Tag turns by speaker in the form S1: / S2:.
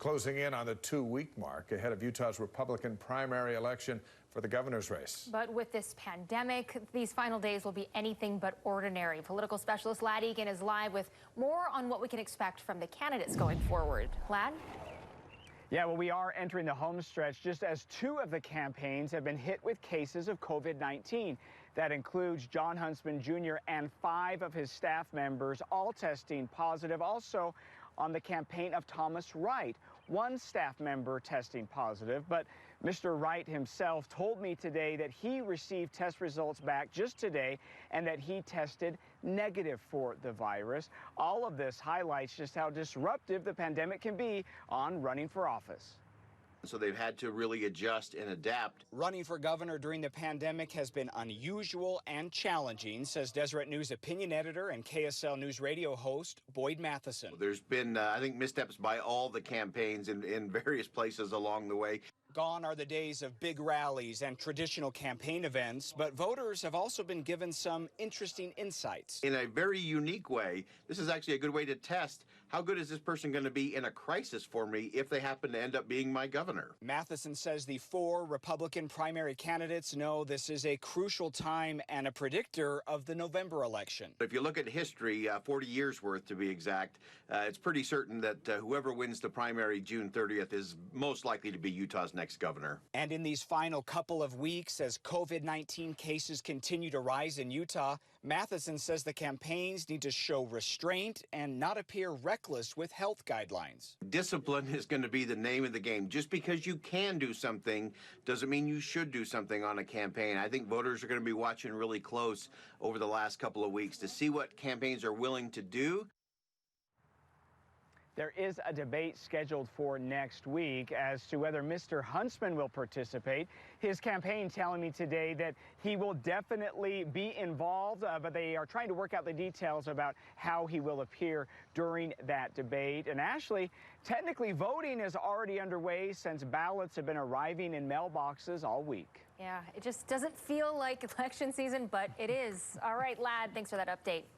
S1: closing in on the 2-week mark ahead of Utah's Republican primary election for the governor's race.
S2: But with this pandemic, these final days will be anything but ordinary. Political specialist Lad Egan is live with more on what we can expect from the candidates going forward. Lad?
S3: Yeah, well, we are entering the home stretch just as 2 of the campaigns have been hit with cases of COVID-19. That includes John Huntsman Jr. and 5 of his staff members, all testing positive. Also on the campaign of Thomas Wright, 1 staff member testing positive. But Mr. Wright himself told me today that he received test results back just today and that he tested negative for the virus. All of this highlights just how disruptive the pandemic can be on running for office.
S4: So they've had to really adjust and adapt.
S3: Running for governor during the pandemic has been unusual and challenging, says Deseret News opinion editor and KSL News radio host Boyd Matheson.
S4: There's been, I think, missteps by all the campaigns in various places along the way.
S3: Gone are the days of big rallies and traditional campaign events, but voters have also been given some interesting insights.
S4: In a very unique way, this is actually a good way to test how good is this person going to be in a crisis for me if they happen to end up being my governor.
S3: Matheson says the 4 Republican primary candidates know this is a crucial time and a predictor of the November election.
S4: If you look at history, 40 years worth to be exact, it's pretty certain that whoever wins the primary June 30th is most likely to be Utah's next governor.
S3: And in these final couple of weeks, as COVID-19 cases continue to rise in Utah, Matheson says the campaigns need to show restraint and not appear reckless with health guidelines.
S4: Discipline is going to be the name of the game. Just because you can do something doesn't mean you should do something on a campaign. I think voters are going to be watching really close over the last couple of weeks to see what campaigns are willing to do.
S3: There is a debate scheduled for next week as to whether Mr. Huntsman will participate. His campaign telling me today that he will definitely be involved, but they are trying to work out the details about how he will appear during that debate. And Ashley, technically voting is already underway since ballots have been arriving in mailboxes all week.
S2: Yeah, it just doesn't feel like election season, but it is. All right, Lad, thanks for that update.